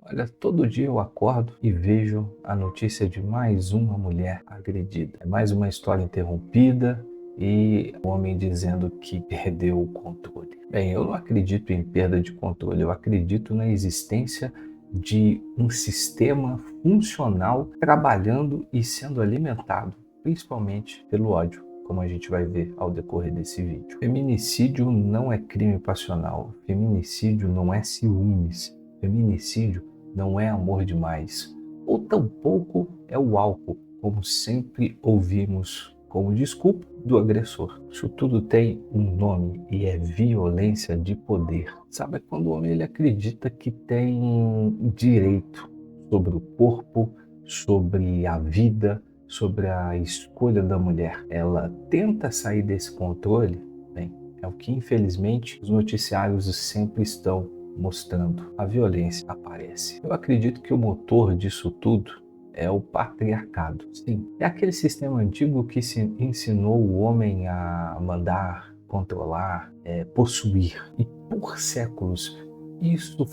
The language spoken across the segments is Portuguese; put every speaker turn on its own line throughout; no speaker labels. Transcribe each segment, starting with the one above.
Olha, todo dia eu acordo e vejo a notícia de mais uma mulher agredida. É mais uma história interrompida e o homem dizendo que perdeu o controle. Bem, eu não acredito em perda de controle, eu acredito na existência de um sistema funcional trabalhando e sendo alimentado, principalmente pelo ódio, como a gente vai ver ao decorrer desse vídeo. Feminicídio não é crime passional, feminicídio não é ciúmes, feminicídio não é amor demais, ou tampouco é o álcool, como sempre ouvimos como desculpa do agressor. Isso tudo tem um nome e é violência de poder. Sabe quando o homem ele acredita que tem direito sobre o corpo, sobre a vida, sobre a escolha da mulher. Ela tenta sair desse controle, bem, é o que infelizmente os noticiários sempre estão mostrando. A violência aparece. Eu acredito que o motor disso tudo é o patriarcado. Sim, é aquele sistema antigo que se ensinou o homem a mandar, controlar, possuir. E por séculos isso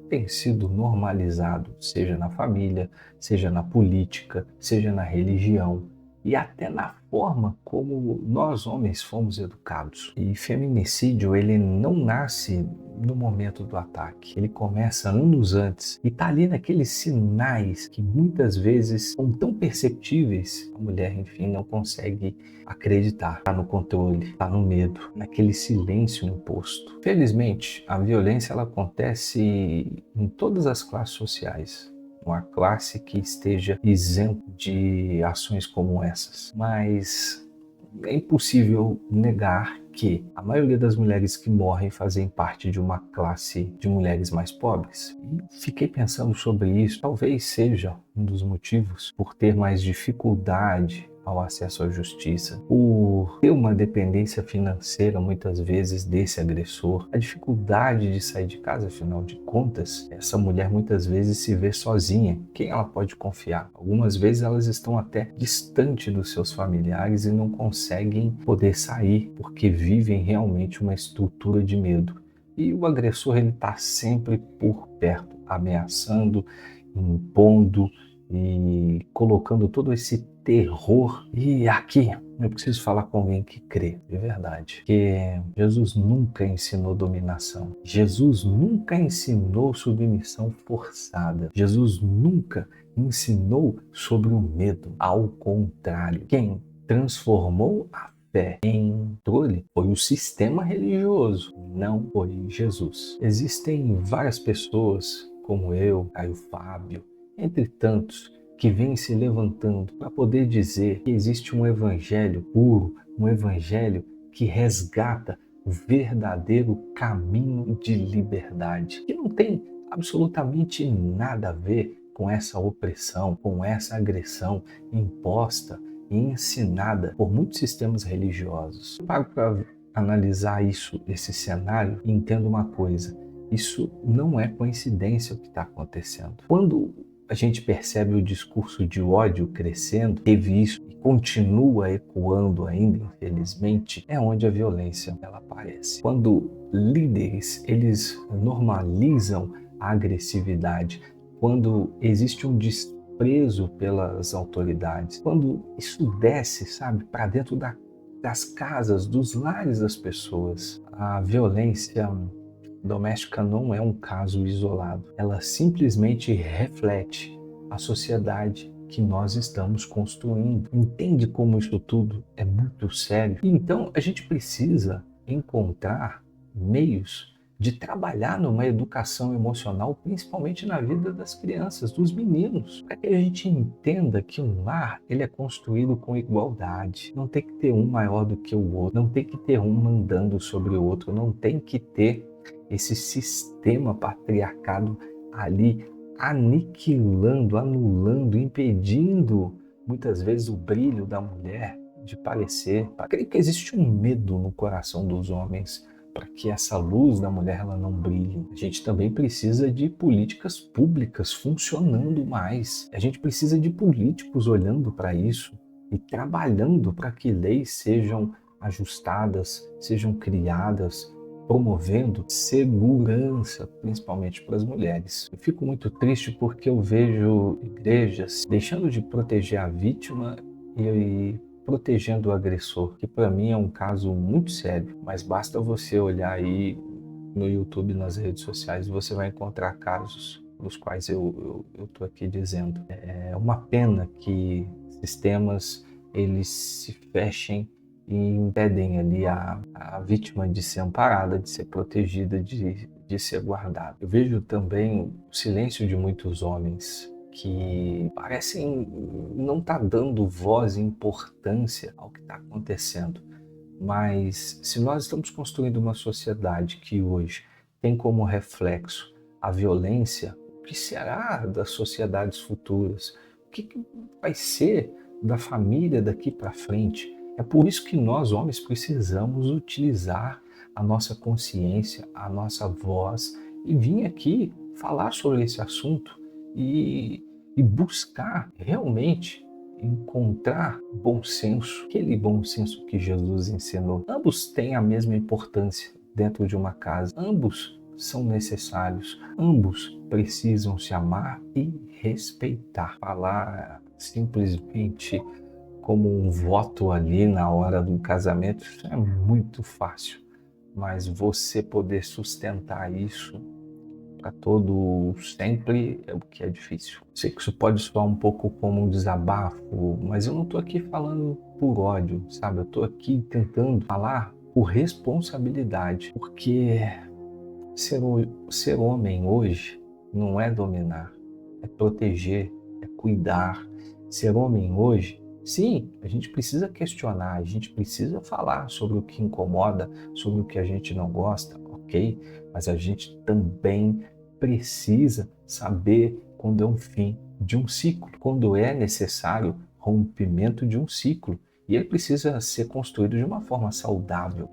tem sido normalizado, seja na família, seja na política, seja na religião e até na forma como nós homens fomos educados. E feminicídio, ele não nasce no momento do ataque, ele começa anos antes e está ali naqueles sinais que muitas vezes são tão perceptíveis, a mulher, enfim, não consegue acreditar, está no controle, está no medo, naquele silêncio imposto. Felizmente, a violência ela acontece em todas as classes sociais. Uma classe que esteja isenta de ações como essas. Mas é impossível negar que a maioria das mulheres que morrem fazem parte de uma classe de mulheres mais pobres. E fiquei pensando sobre isso. Talvez seja um dos motivos por ter mais dificuldade ao acesso à justiça, por ter uma dependência financeira muitas vezes desse agressor, a dificuldade de sair de casa, afinal de contas, essa mulher muitas vezes se vê sozinha. Quem ela pode confiar? Algumas vezes elas estão até distante dos seus familiares e não conseguem poder sair porque vivem realmente uma estrutura de medo. E o agressor ele está sempre por perto, ameaçando, impondo e colocando todo esse terror. E aqui eu preciso falar com alguém que crê de verdade, que Jesus nunca ensinou dominação, Jesus nunca ensinou submissão forçada, Jesus nunca ensinou sobre o medo. Ao contrário, quem transformou a fé em controle foi o sistema religioso, não foi Jesus. Existem várias pessoas como eu, Caio Fábio, entre tantos, que vêm se levantando para poder dizer que existe um evangelho puro, um evangelho que resgata o verdadeiro caminho de liberdade, que não tem absolutamente nada a ver com essa opressão, com essa agressão imposta e ensinada por muitos sistemas religiosos. Eu paro para analisar isso, esse cenário, e entendo uma coisa: isso não é coincidência o que está acontecendo. Quando a gente percebe o discurso de ódio crescendo, teve isso e continua ecoando ainda, infelizmente, é onde a violência ela aparece. Quando líderes eles normalizam a agressividade, quando existe um desprezo pelas autoridades, quando isso desce, sabe, para dentro das casas, dos lares das pessoas, a violência doméstica não é um caso isolado. Ela simplesmente reflete a sociedade que nós estamos construindo. Entende como isso tudo é muito sério? Então, a gente precisa encontrar meios de trabalhar numa educação emocional, principalmente na vida das crianças, dos meninos, para que a gente entenda que um lar ele é construído com igualdade. Não tem que ter um maior do que o outro, não tem que ter um mandando sobre o outro, não tem que ter esse sistema patriarcado ali aniquilando, anulando, impedindo muitas vezes o brilho da mulher de parecer. Creio que existe um medo no coração dos homens para que essa luz da mulher ela não brilhe. A gente também precisa de políticas públicas funcionando mais. A gente precisa de políticos olhando para isso e trabalhando para que leis sejam ajustadas, sejam criadas promovendo segurança, principalmente para as mulheres. Eu fico muito triste porque eu vejo igrejas deixando de proteger a vítima e protegendo o agressor, que para mim é um caso muito sério, mas basta você olhar aí no YouTube, nas redes sociais, você vai encontrar casos dos quais eu estou aqui dizendo. É uma pena que sistemas eles se fechem e impedem ali a vítima de ser amparada, de ser protegida, de ser guardada. Eu vejo também o silêncio de muitos homens que parecem não estar dando voz e importância ao que está acontecendo. Mas se nós estamos construindo uma sociedade que hoje tem como reflexo a violência, o que será das sociedades futuras? O que vai ser da família daqui para frente? É por isso que nós, homens, precisamos utilizar a nossa consciência, a nossa voz e vir aqui falar sobre esse assunto e buscar realmente encontrar bom senso, aquele bom senso que Jesus ensinou. Ambos têm a mesma importância dentro de uma casa, ambos são necessários, ambos precisam se amar e respeitar. Falar simplesmente como um voto ali na hora do casamento, isso é muito fácil, mas você poder sustentar isso para todo sempre é o que é difícil. Sei que isso pode soar um pouco como um desabafo, mas eu não estou aqui falando por ódio, sabe? Eu estou aqui tentando falar por responsabilidade, porque ser homem hoje não é dominar, é proteger, é cuidar. Ser homem hoje, sim, a gente precisa questionar, a gente precisa falar sobre o que incomoda, sobre o que a gente não gosta, ok? Mas a gente também precisa saber quando é um fim de um ciclo, quando é necessário rompimento de um ciclo. E ele precisa ser construído de uma forma saudável.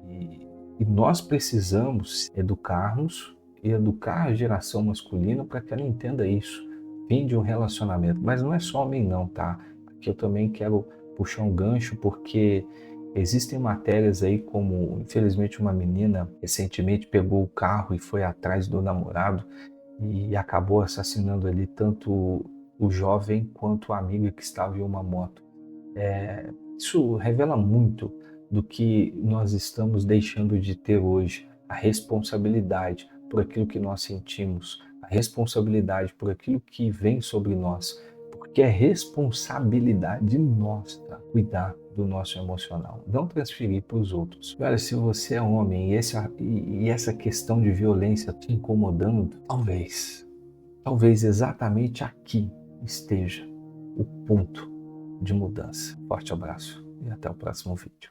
E nós precisamos educarmos e educar a geração masculina para que ela entenda isso. Fim de um relacionamento. Mas não é só homem não, tá? Aqui eu também quero puxar um gancho porque existem matérias aí como, infelizmente, uma menina recentemente pegou o carro e foi atrás do namorado e acabou assassinando ali tanto o jovem quanto a amiga que estava em uma moto. Isso revela muito do que nós estamos deixando de ter hoje, a responsabilidade por aquilo que nós sentimos, a responsabilidade por aquilo que vem sobre nós, porque é responsabilidade nossa cuidar do nosso emocional, não transferir para os outros. Olha, se você é homem e essa questão de violência te incomodando, talvez exatamente aqui esteja o ponto de mudança. Forte abraço e até o próximo vídeo.